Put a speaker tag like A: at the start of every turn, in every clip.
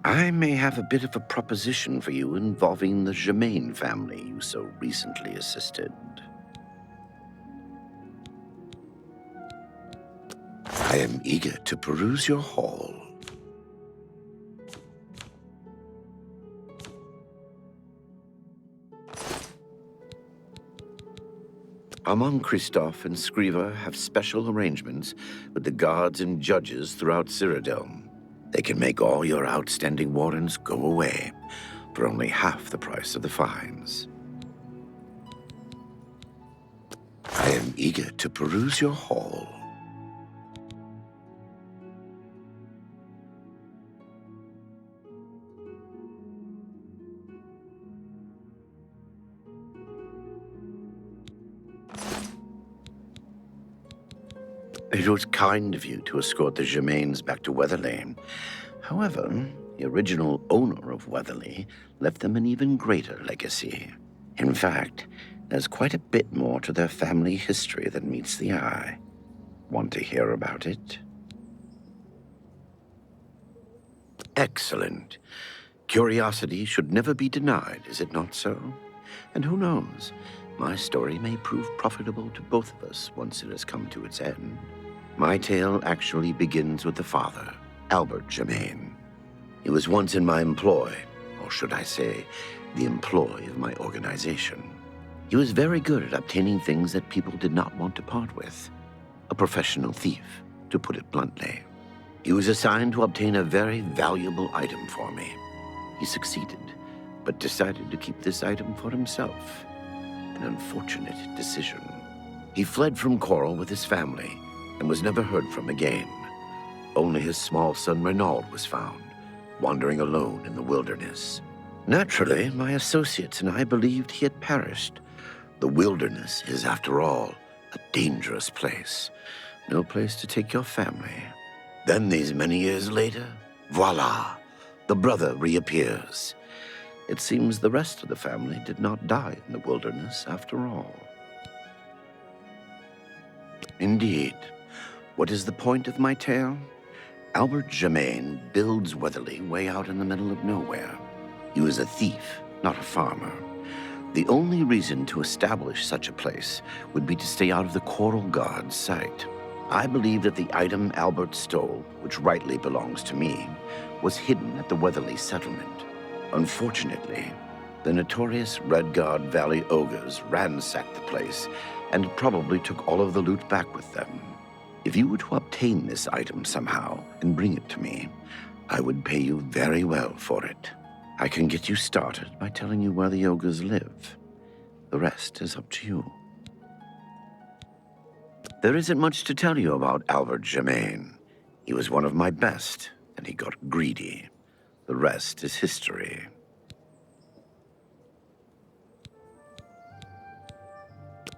A: I may have a bit of a proposition for you involving the Germain family you so recently assisted. I am eager to peruse your haul. Among Christoph and Skriva have special arrangements with the guards and judges throughout Cyrodiil. They can make all your outstanding warrants go away for only half the price of the fines. I am eager to peruse your haul. It was kind of you to escort the Germains back to Weatherlane. However, the original owner of Weatherly left them an even greater legacy. In fact, there's quite a bit more to their family history than meets the eye. Want to hear about it? Excellent. Curiosity should never be denied, is it not so? And who knows, my story may prove profitable to both of us once it has come to its end. My tale actually begins with the father, Albert Germain. He was once in my employ, or should I say, the employ of my organization. He was very good at obtaining things that people did not want to part with. A professional thief, to put it bluntly. He was assigned to obtain a very valuable item for me. He succeeded, but decided to keep this item for himself. An unfortunate decision. He fled from Coral with his family and was never heard from again. Only his small son Renaud was found, wandering alone in the wilderness. Naturally, my associates and I believed he had perished. The wilderness is, after all, a dangerous place. No place to take your family. Then, these many years later, voila, the brother reappears. It seems the rest of the family did not die in the wilderness after all. Indeed. What is the point of my tale? Albert Germain builds Weatherly way out in the middle of nowhere. He was a thief, not a farmer. The only reason to establish such a place would be to stay out of the Coral Guard's sight. I believe that the item Albert stole, which rightly belongs to me, was hidden at the Weatherly settlement. Unfortunately, the notorious Red Guard Valley ogres ransacked the place and probably took all of the loot back with them. If you were to obtain this item somehow and bring it to me, I would pay you very well for it. I can get you started by telling you where the ogres live. The rest is up to you. There isn't much to tell you about Albert Germain. He was one of my best, and he got greedy. The rest is history.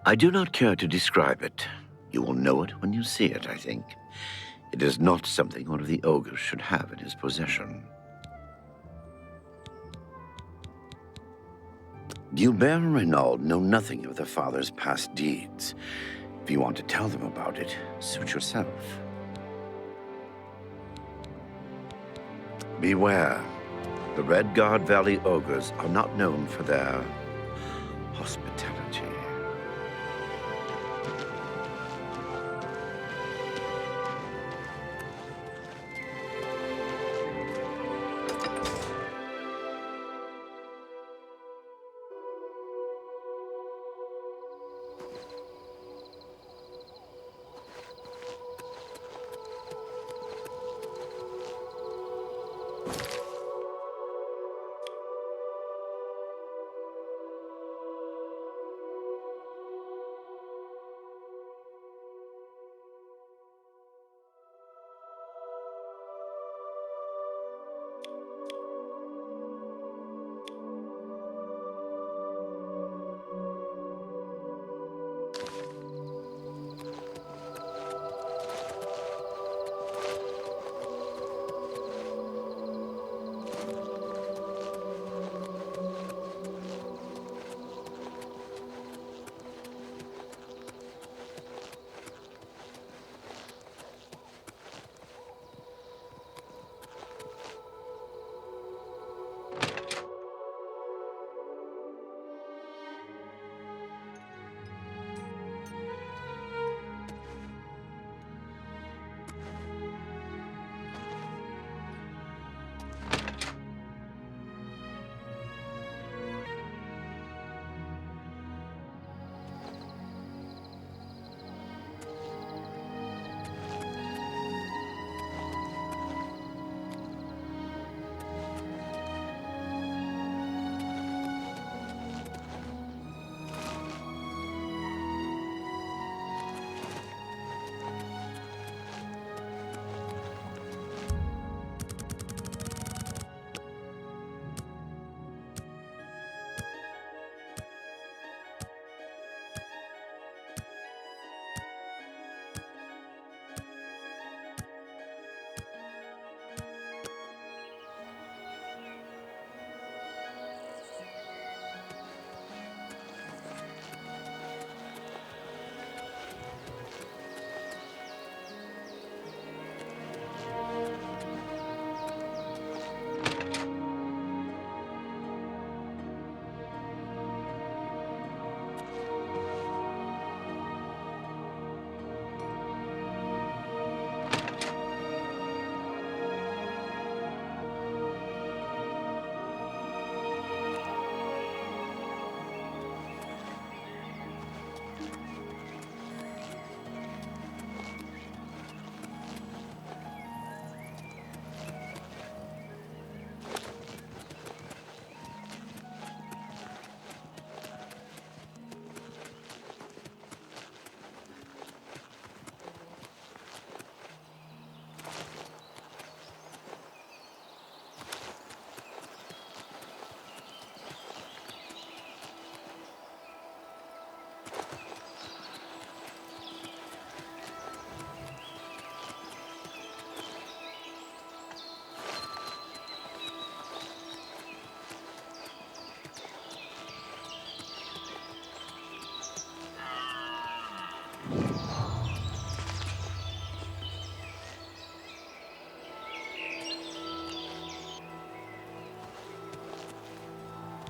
A: I do not care to describe it. You will know it when you see it, I think. It is not something one of the ogres should have in his possession. Gilbert and Renaud know nothing of their father's past deeds. If you want to tell them about it, suit yourself. Beware. The Red Guard Valley ogres are not known for their hospitality.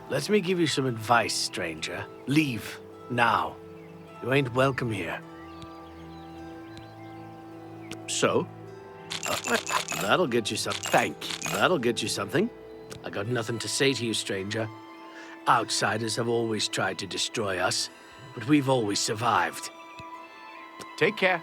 B: Let me give you some advice, stranger. Leave, now. You ain't welcome here. So? That'll get you some. Thank you. That'll get you something. I got nothing to say to you, stranger. Outsiders have always tried to destroy us, but we've always survived. Take care.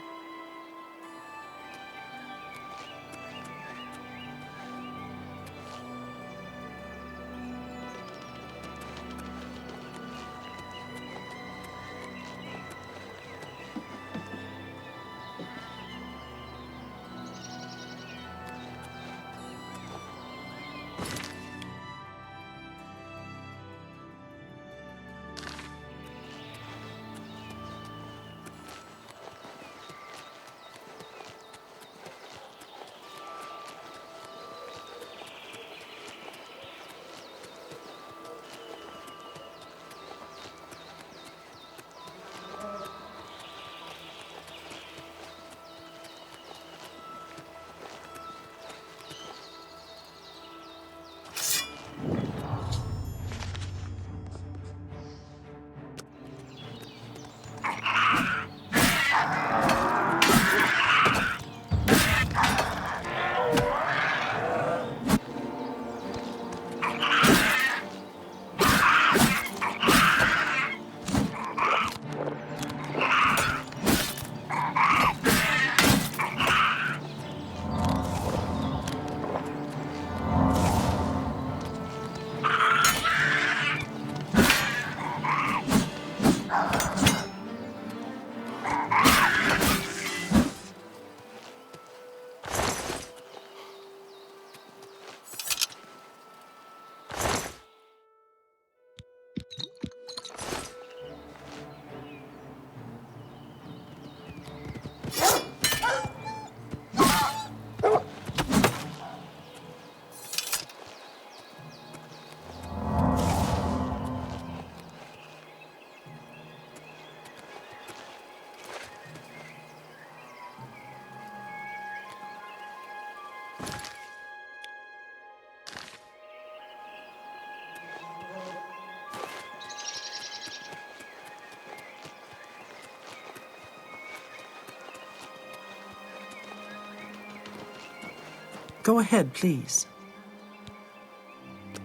C: Go ahead, please.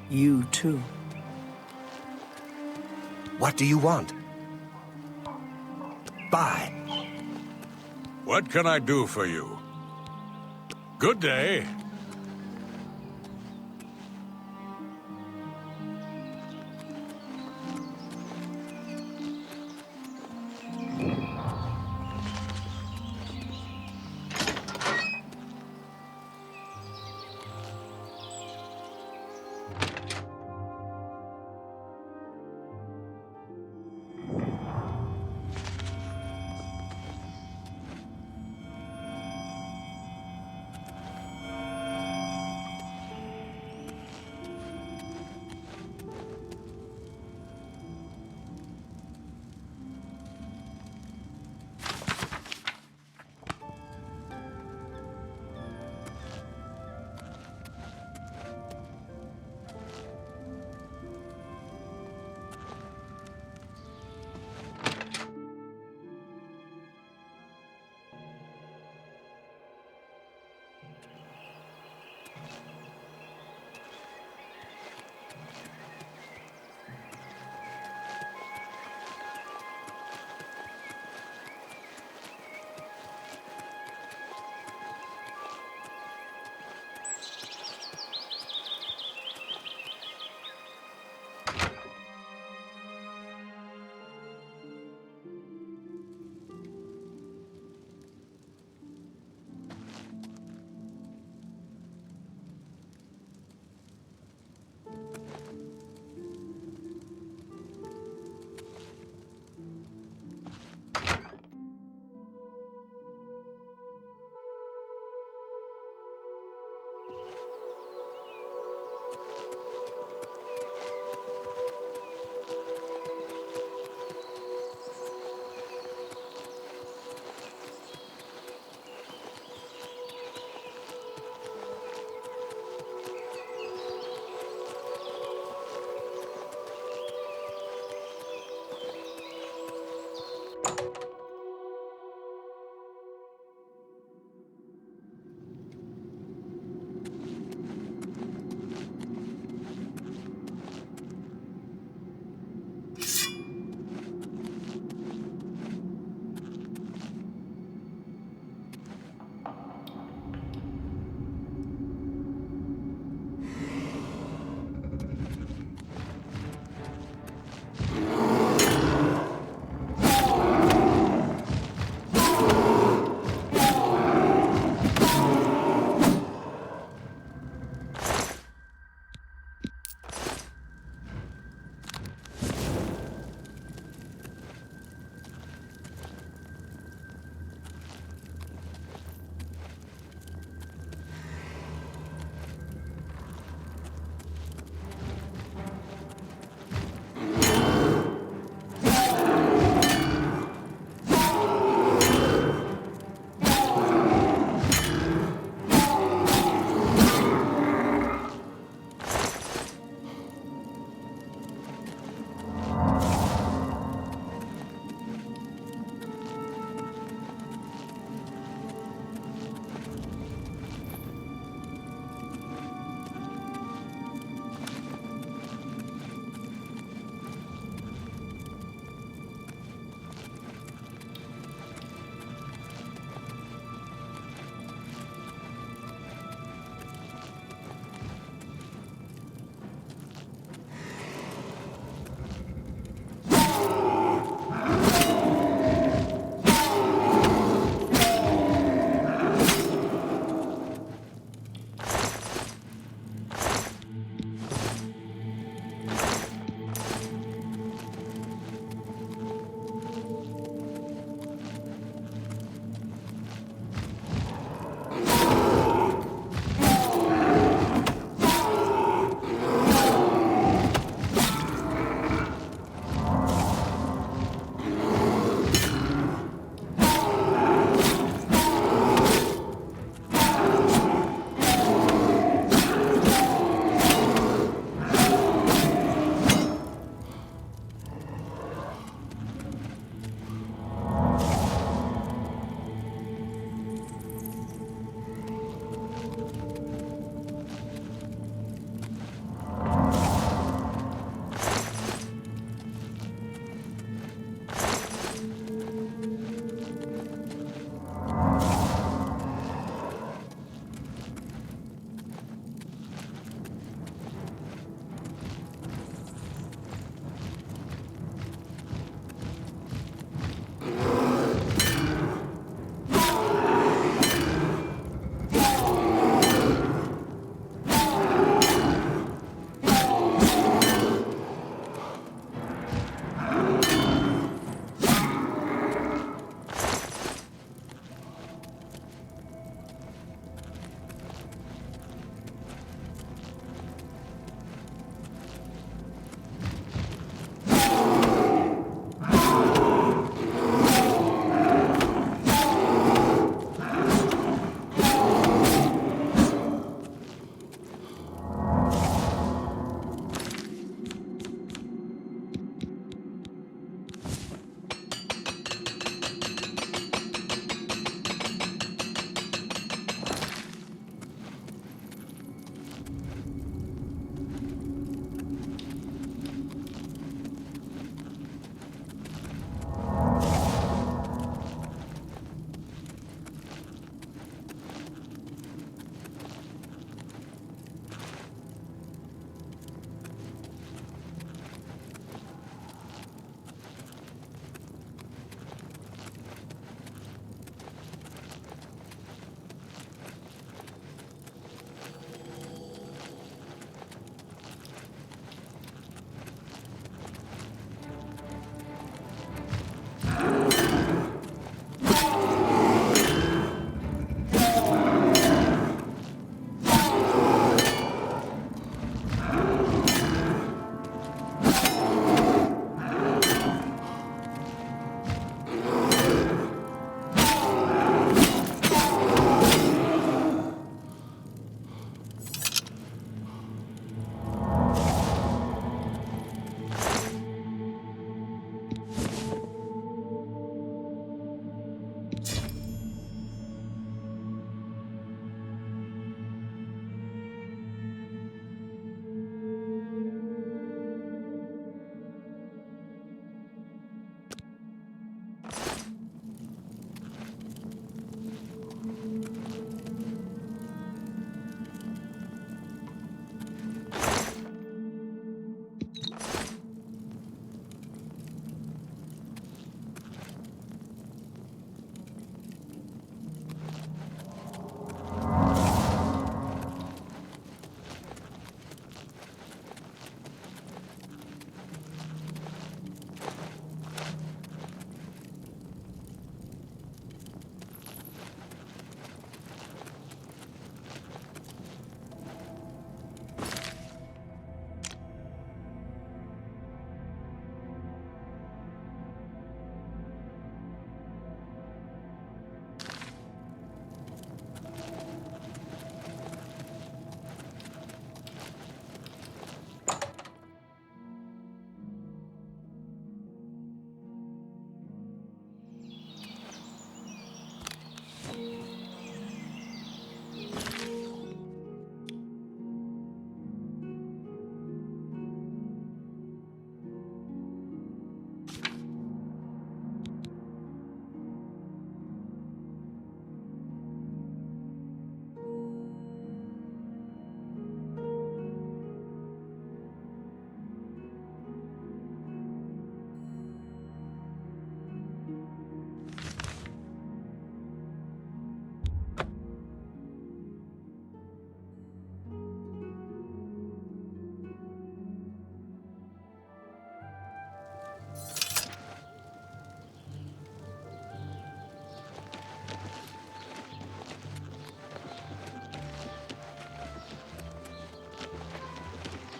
C: You too.
D: What do you want? Buy.
E: What can I do for you? Good day.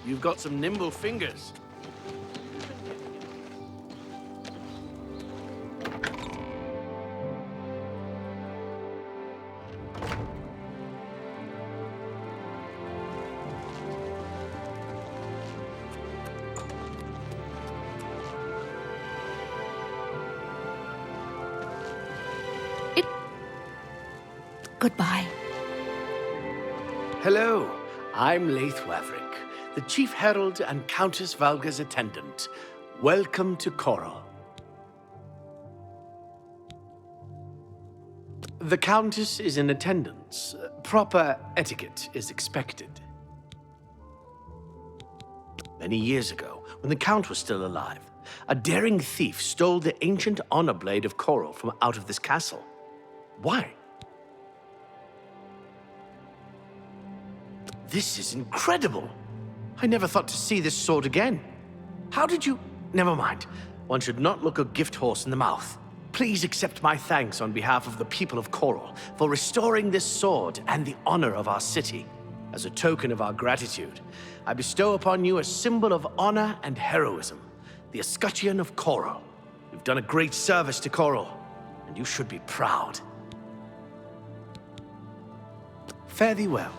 B: You've got some nimble fingers.
D: Goodbye.
B: Hello, I'm Laith Wavrick, the Chief Herald and Countess Valga's attendant. Welcome to Korolyov. The Countess is in attendance. Proper etiquette is expected. Many years ago, when the Count was still alive, a daring thief stole the ancient honor blade of Korolyov from out of this castle. Why? This is incredible. I never thought to see this sword again. How did you... Never mind. One should not look a gift horse in the mouth. Please accept my thanks on behalf of the people of Korolyov for restoring this sword and the honor of our city. As a token of our gratitude, I bestow upon you a symbol of honor and heroism, the escutcheon of Korolyov. You've done a great service to Korolyov, and you should be proud. Fare thee well.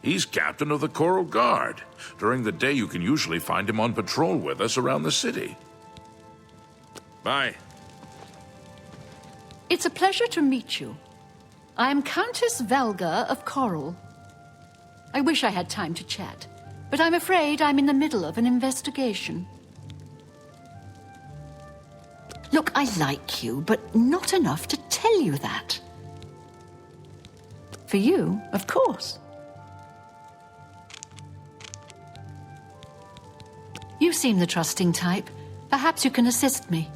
E: He's captain of the Coral Guard. During the day, you can usually find him on patrol with us around the city. Bye.
D: It's a pleasure to meet you. I am Countess Valga of Korolyov. I wish I had time to chat, but I'm afraid I'm in the middle of an investigation. Look, I like you, but not enough to tell you that. For you, of course. You seem the trusting type. Perhaps you can assist me.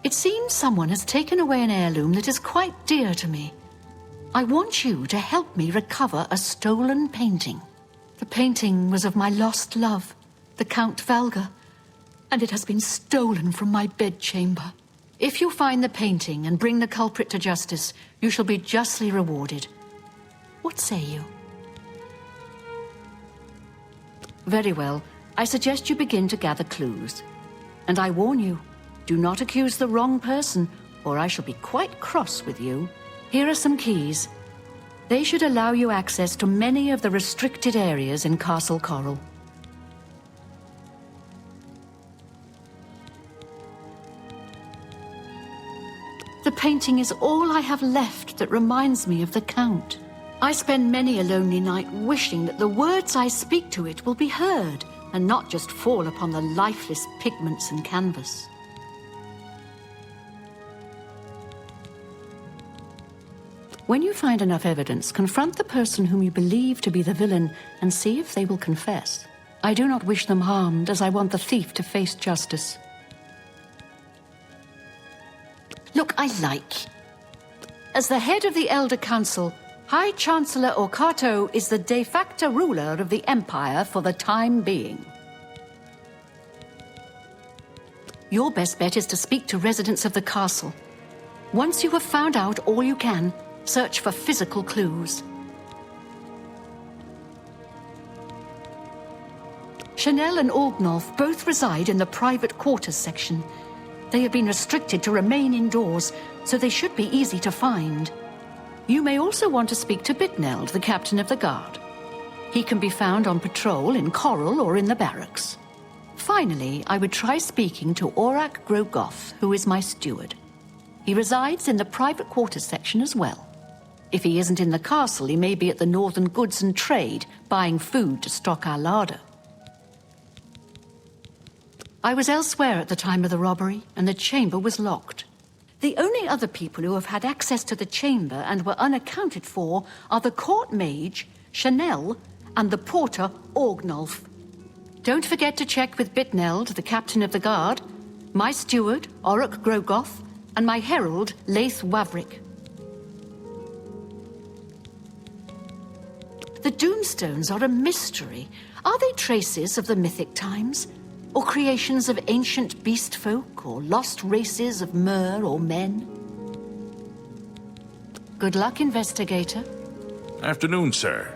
D: It seems someone has taken away an heirloom that is quite dear to me. I want you to help me recover a stolen painting. The painting was of my lost love, the Count Valga, and it has been stolen from my bedchamber. If you find the painting and bring the culprit to justice, you shall be justly rewarded. What say you? Very well. I suggest you begin to gather clues. And I warn you, do not accuse the wrong person, or I shall be quite cross with you. Here are some keys. They should allow you access to many of the restricted areas in Castle Korolyov. The painting is all I have left that reminds me of the Count. I spend many a lonely night wishing that the words I speak to it will be heard, and not just fall upon the lifeless pigments and canvas. When you find enough evidence, confront the person whom you believe to be the villain and see if they will confess. I do not wish them harmed, as I want the thief to face justice. Look, I like. As the head of the Elder Council, High Chancellor Okato is the de facto ruler of the Empire for the time being. Your best bet is to speak to residents of the castle. Once you have found out all you can, search for physical clues. Chanel and Orgnolf both reside in the private quarters section. They have been restricted to remain indoors, so they should be easy to find. You may also want to speak to Bitneld, the captain of the guard. He can be found on patrol in Korolyov or in the barracks. Finally, I would try speaking to Orak Grogoth, who is my steward. He resides in the private quarters section as well. If he isn't in the castle, he may be at the Northern Goods and Trade, buying food to stock our larder. I was elsewhere at the time of the robbery, and the chamber was locked. The only other people who have had access to the chamber and were unaccounted for are the court mage, Chanel, and the porter, Orgnolf. Don't forget to check with Bitneld, the captain of the guard, my steward, Orak Grogoth, and my herald, Laith Wavrick. The Doomstones are a mystery. Are they traces of the mythic times? Or creations of ancient beast folk, or lost races of mer or men? Good luck, investigator.
E: Afternoon, sir.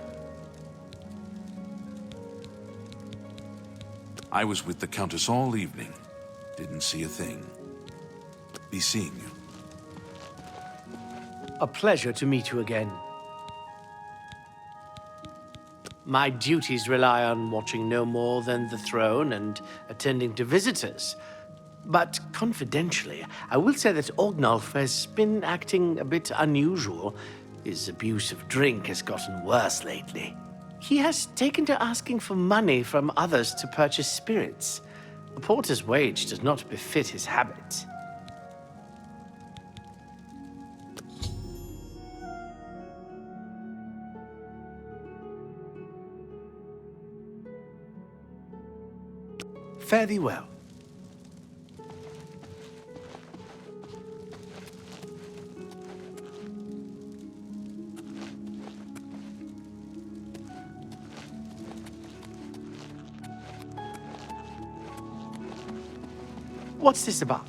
E: I was with the Countess all evening. Didn't see a thing. Be seeing you.
B: A pleasure to meet you again. My duties rely on watching no more than the throne and attending to visitors. But confidentially, I will say that Ognolf has been acting a bit unusual. His abuse of drink has gotten worse lately. He has taken to asking for money from others to purchase spirits. A porter's wage does not befit his habit. Fare thee well. What's this about?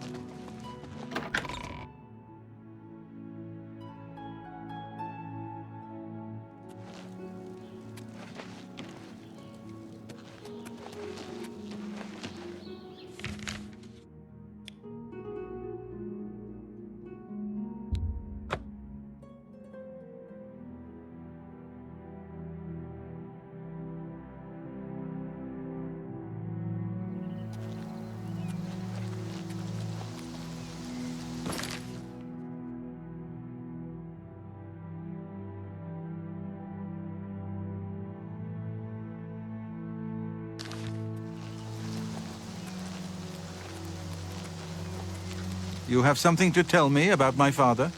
F: You have something to tell me about my father?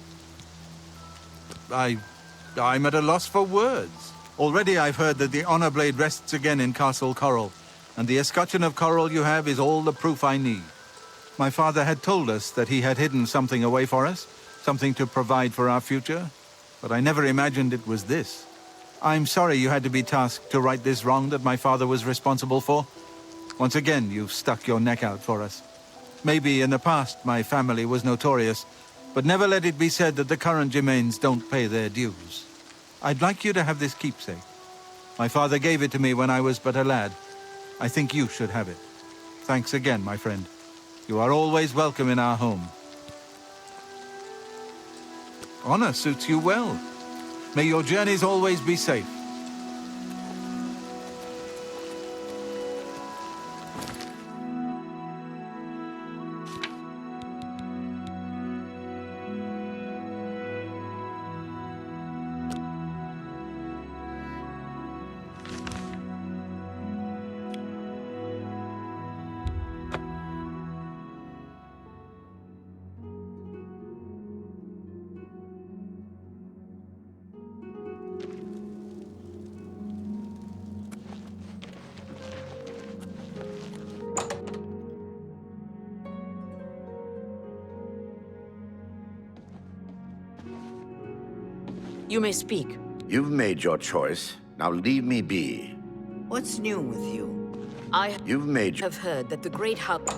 F: I'm at a loss for words. Already I've heard that the honor blade rests again in Castle Korol, and the escutcheon of Korol you have is all the proof I need. My father had told us that he had hidden something away for us, something to provide for our future, but I never imagined it was this. I'm sorry you had to be tasked to right this wrong that my father was responsible for. Once again, you've stuck your neck out for us. Maybe in the past my family was notorious, but never let it be said that the current Gemains don't pay their dues. I'd like you to have this keepsake. My father gave it to me when I was but a lad. I think you should have it. Thanks again, my friend. You are always welcome in our home. Honor suits you well. May your journeys always be safe.
G: You may speak.
A: You've made your choice. Now leave me be.
G: What's new with you? I
A: You've made your...
G: have heard that the Great Hub...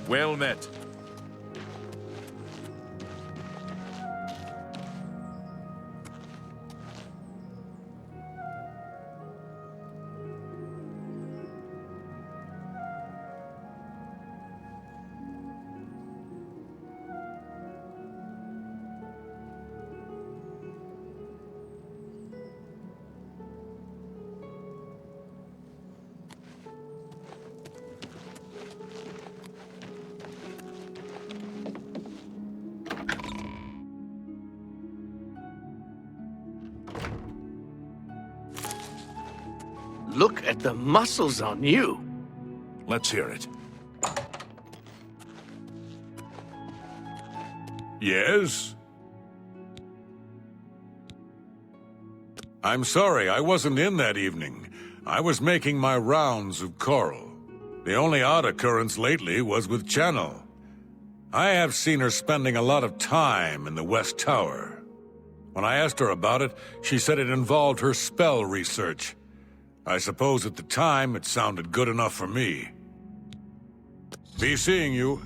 E: Well met.
B: Look at the muscles on you.
E: Let's hear it. Yes? I'm sorry, I wasn't in that evening. I was making my rounds of Coral. The only odd occurrence lately was with Channel. I have seen her spending a lot of time in the West Tower. When I asked her about it, she said it involved her spell research. I suppose at the time it sounded good enough for me. Be seeing you.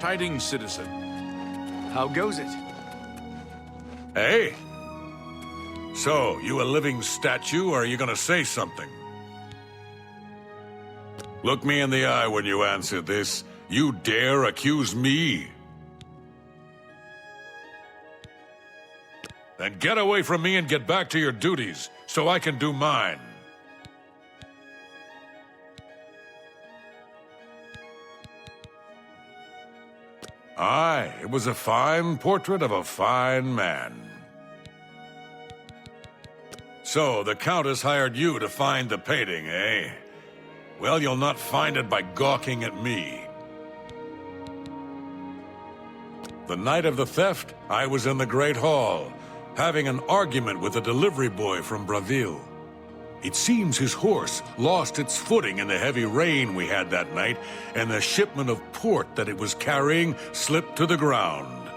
E: Tidings, citizen.
H: How goes it?
E: Hey? So, you a living statue, or are you gonna say something? Look me in the eye when you answer this. You dare accuse me? Then get away from me and get back to your duties, so I can do mine. Aye, it was a fine portrait of a fine man. So, the Countess hired you to find the painting, eh? Well, you'll not find it by gawking at me. The night of the theft, I was in the Great Hall, having an argument with a delivery boy from Braville. It seems his horse lost its footing in the heavy rain we had that night, and the shipment of port that it was carrying slipped to the ground.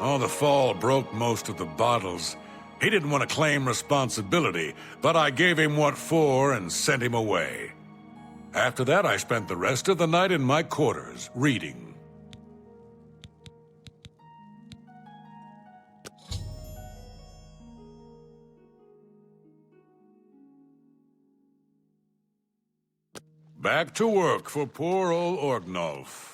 E: Oh, the fall broke most of the bottles. He didn't want to claim responsibility, but I gave him what for and sent him away. After that, I spent the rest of the night in my quarters, reading. Back to work for poor old Orgnolf.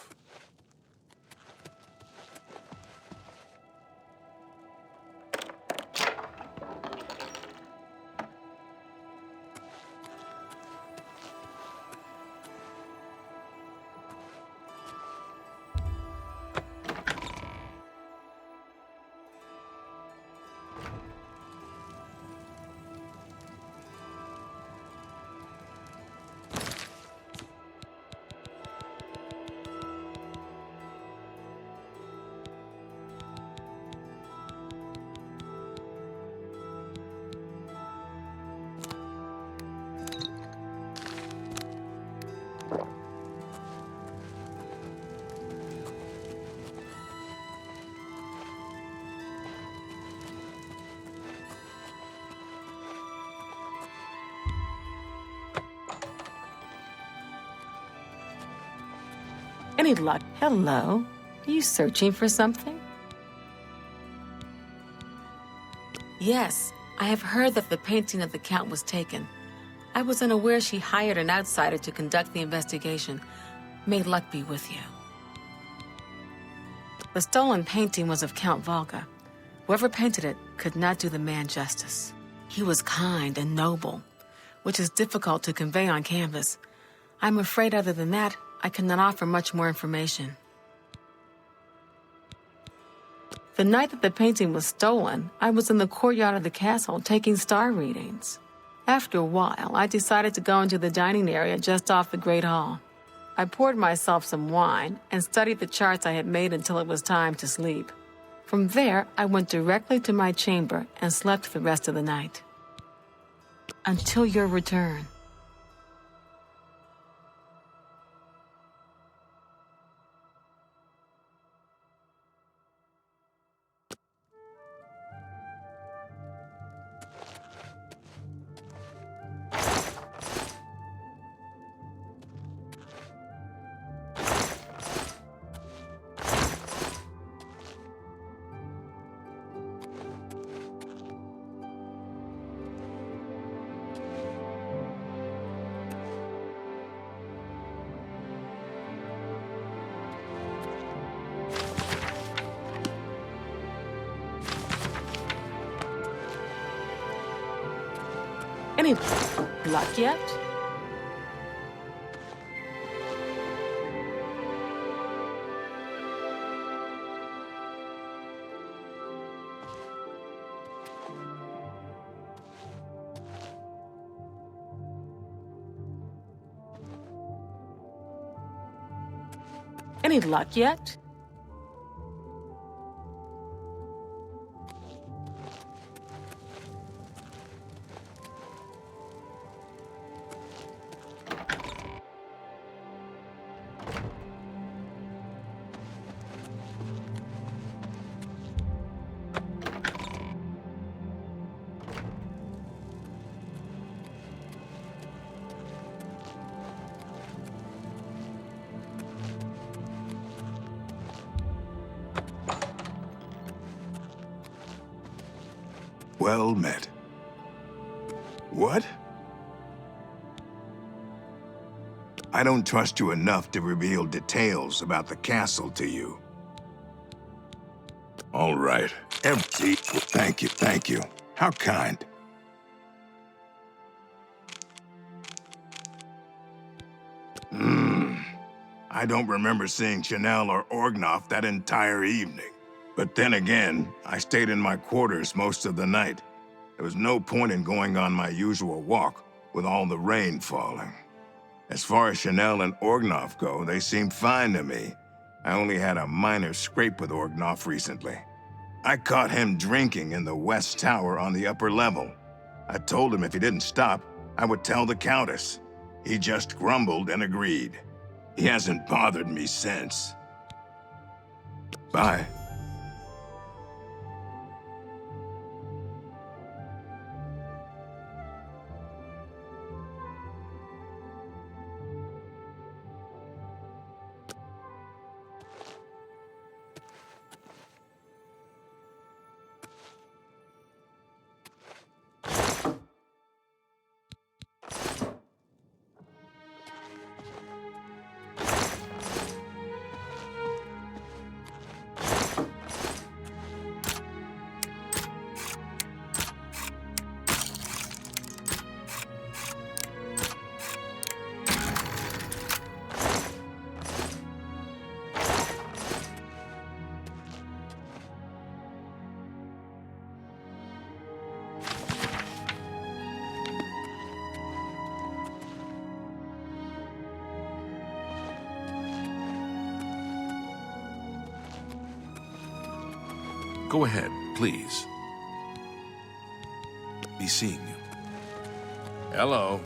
I: Any luck? Hello? Are you searching for something? Yes, I have heard that the painting of the Count was taken. I was unaware she hired an outsider to conduct the investigation. May luck be with you. The stolen painting was of Count Volga. Whoever painted it could not do the man justice. He was kind and noble, which is difficult to convey on canvas. I'm afraid other than that, I cannot offer much more information. The night that the painting was stolen, I was in the courtyard of the castle taking star readings. After a while, I decided to go into the dining area just off the Great Hall. I poured myself some wine and studied the charts I had made until it was time to sleep. From there, I went directly to my chamber and slept the rest of the night. Until your return. Any luck yet? Any luck yet?
J: Well met. What? I don't trust you enough to reveal details about the castle to you. All right. Empty. Thank you. How kind. I don't remember seeing Chanel or Orgnoff that entire evening. But then again, I stayed in my quarters most of the night. There was no point in going on my usual walk with all the rain falling. As far as Chanel and Orgnoff go, they seem fine to me. I only had a minor scrape with Orgnoff recently. I caught him drinking in the West Tower on the upper level. I told him if he didn't stop, I would tell the Countess. He just grumbled and agreed. He hasn't bothered me since. Bye.
E: Go ahead, please. Be seeing you.
J: Hello.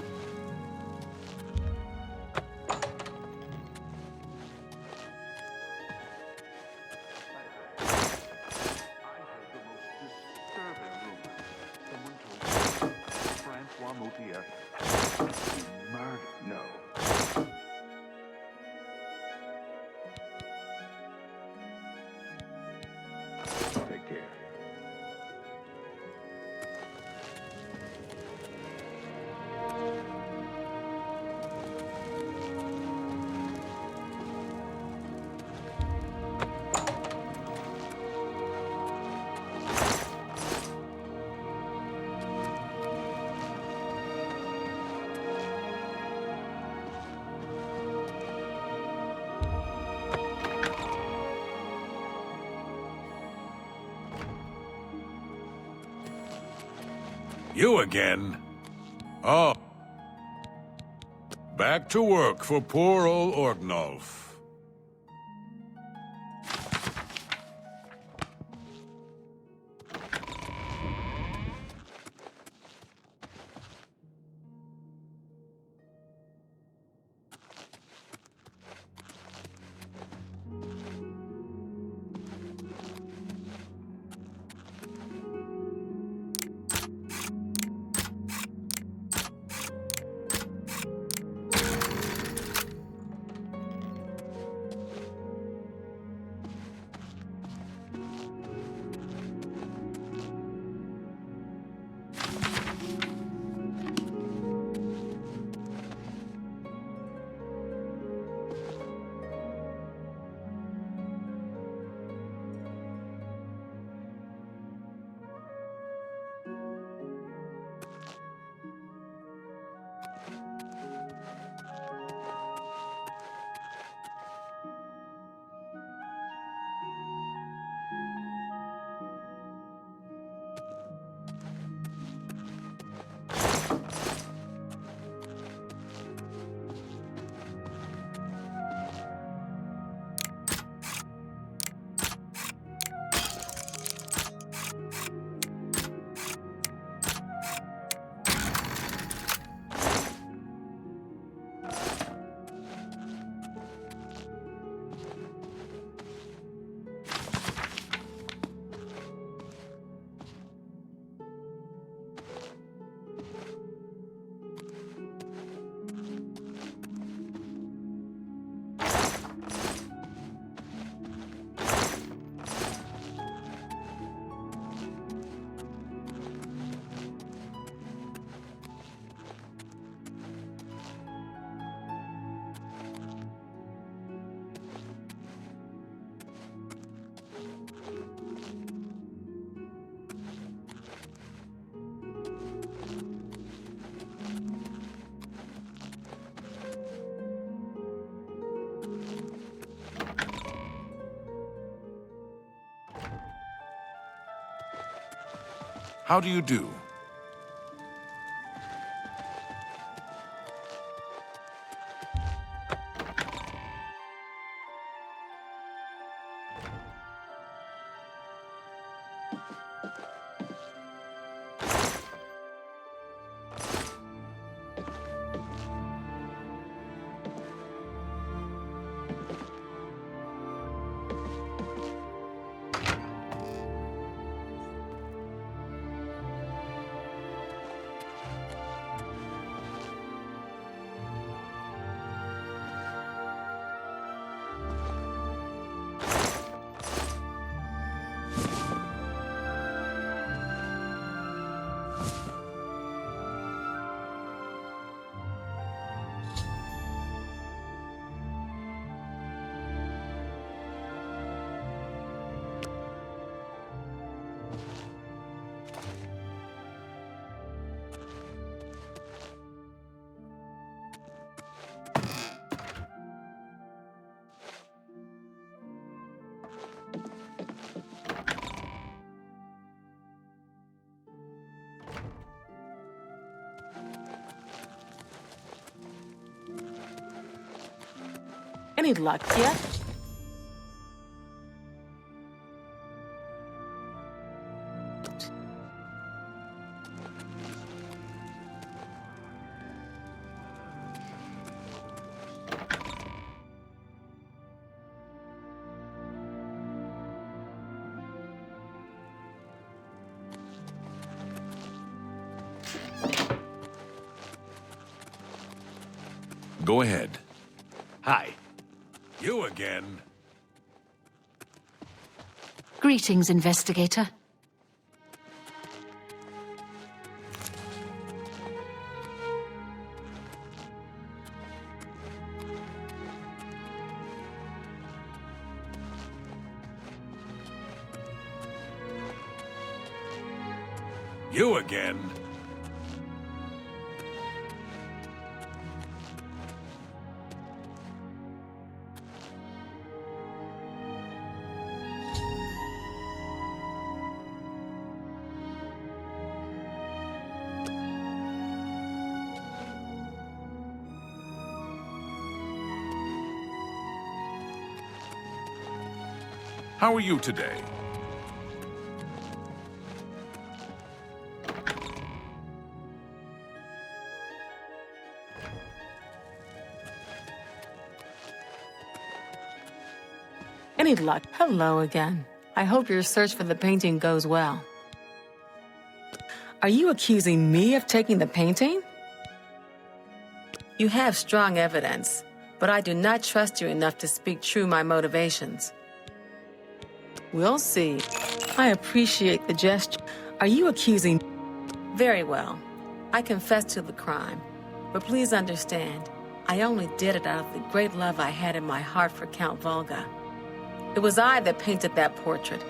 E: You again? Oh. Back to work for poor old Orgnoff. How do you do?
I: Any luck yet?
E: Go ahead.
B: Hi.
E: You again?
D: Greetings, investigator.
E: You again? How are you today?
I: Any luck? Hello again. I hope your search for the painting goes well. Are you accusing me of taking the painting? You have strong evidence, but I do not trust you enough to speak true my motivations. We'll see. I appreciate the gesture. Are you accusing... Very well. I confess to the crime. But please understand, I only did it out of the great love I had in my heart for Count Volga. It was I that painted that portrait.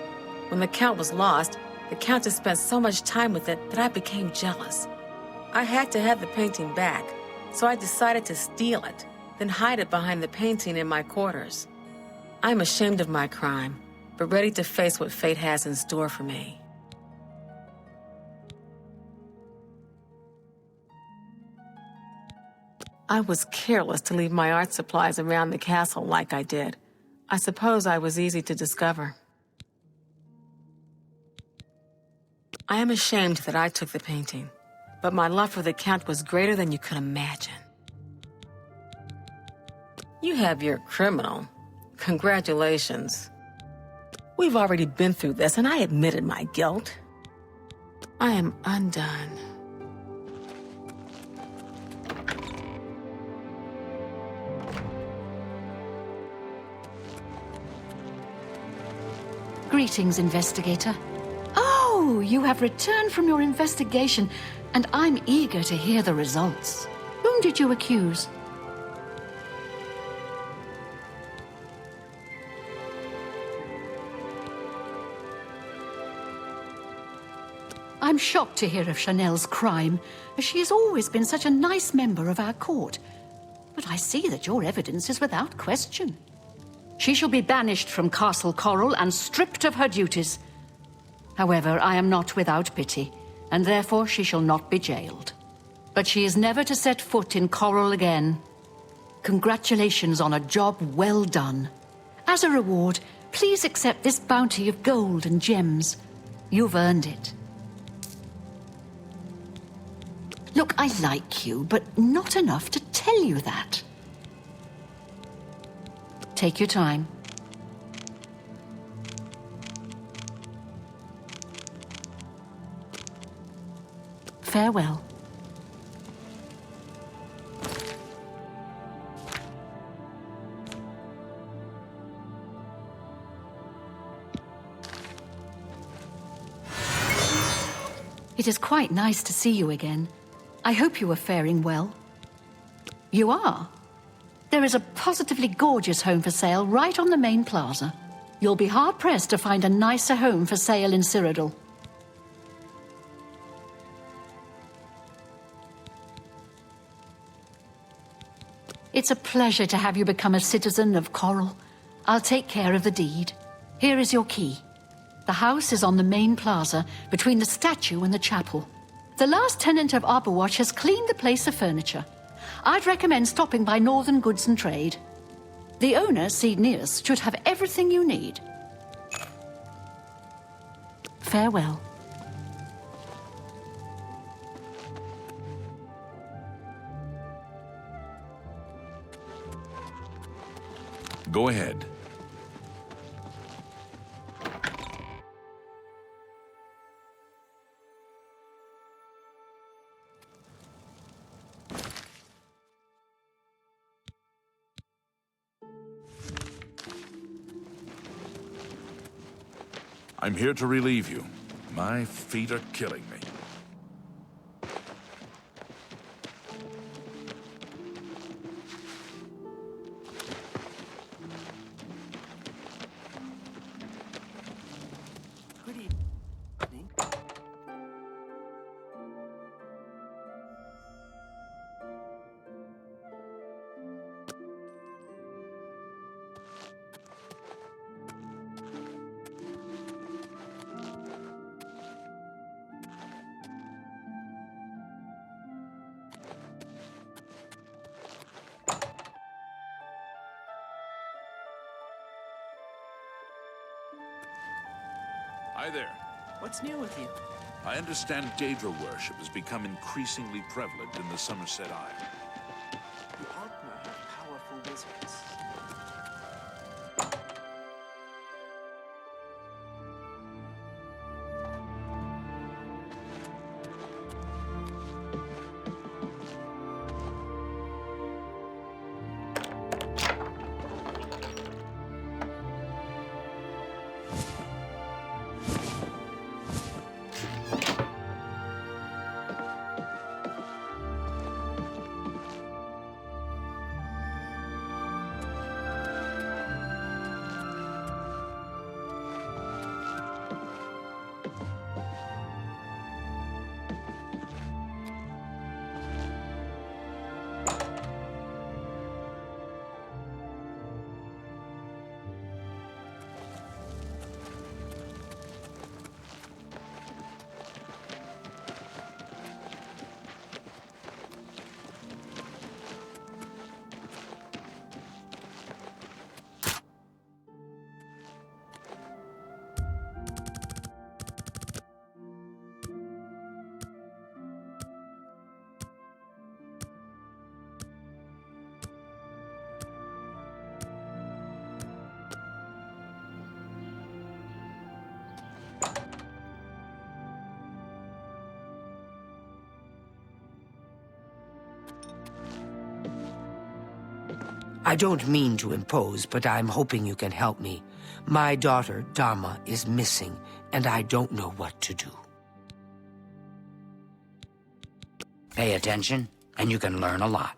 I: When the Count was lost, the Countess spent so much time with it that I became jealous. I had to have the painting back, so I decided to steal it, then hide it behind the painting in my quarters. I'm ashamed of my crime, but ready to face what fate has in store for me. I was careless to leave my art supplies around the castle like I did. I suppose I was easy to discover. I am ashamed that I took the painting, but my love for the Count was greater than you could imagine. You have your criminal. Congratulations. We've already been through this, and I admitted my guilt. I am undone.
D: Greetings, investigator. Oh, you have returned from your investigation, and I'm eager to hear the results. Whom did you accuse? I'm shocked to hear of Chanel's crime, as she has always been such a nice member of our court. But I see that your evidence is without question. She shall be banished from Castle Coral and stripped of her duties. However, I am not without pity. and therefore she shall not be jailed. But she is never to set foot in Korol again. Congratulations on a job well done. As a reward, please accept this bounty of gold and gems. You've earned it. Look, I like you, but not enough to tell you that. Take your time. Farewell. It is quite nice to see you again. I hope you are faring well. You are. There is a positively gorgeous home for sale right on the main plaza. You'll be hard-pressed to find a nicer home for sale in Cyrodiil. It's a pleasure to have you become a citizen of Korol. I'll take care of the deed. Here is your key. The house is on the main plaza, between the statue and the chapel. The last tenant of Arborwatch has cleaned the place of furniture. I'd recommend stopping by Northern Goods and Trade. The owner, Cednius, should have everything you need. Farewell.
E: Go ahead. I'm here to relieve you. My feet are killing me.
C: Good evening.
E: Hi there.
C: What's new with you?
E: I understand Daedra worship has become increasingly prevalent in the Somerset Isle.
C: The Altmer have powerful wizards.
K: I don't mean to impose, but I'm hoping you can help me. My daughter, Dama, is missing, and I don't know what to do. Pay attention, and you can learn a lot.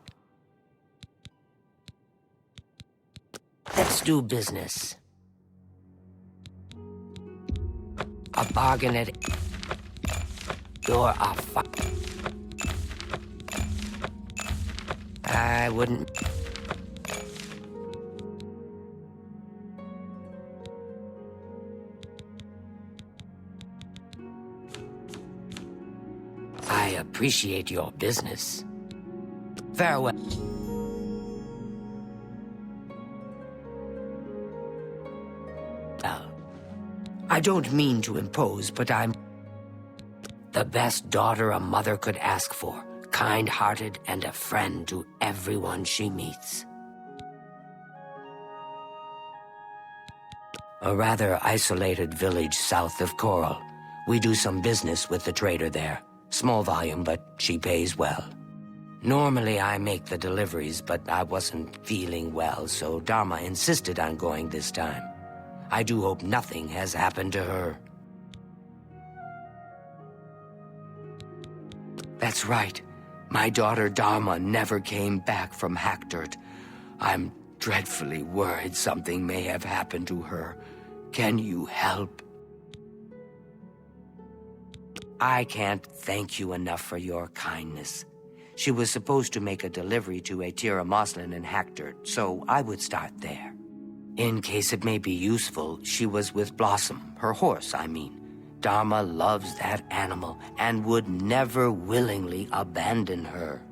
K: Let's do business. A bargain at... You're a I wouldn't... I appreciate your business. Farewell. Well, I don't mean to impose, but I'm the best daughter a mother could ask for. Kind-hearted and a friend to everyone she meets. A rather isolated village south of Coral. We do some business with the trader there. Small volume, but she pays well. Normally I make the deliveries, but I wasn't feeling well, so Dharma insisted on going this time. I do hope nothing has happened to her. That's right. My daughter Dharma never came back from Hackdirt. I'm dreadfully worried something may have happened to her. Can you help? I can't thank you enough for your kindness. She was supposed to make a delivery to Atira Moslin in Hackdirt, so I would start there. In case it may be useful, she was with Blossom, her horse, I mean. Dharma loves that animal and would never willingly abandon her.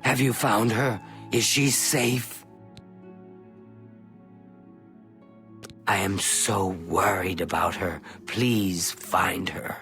K: Have you found her? Is she safe? I am so worried about her. Please find her.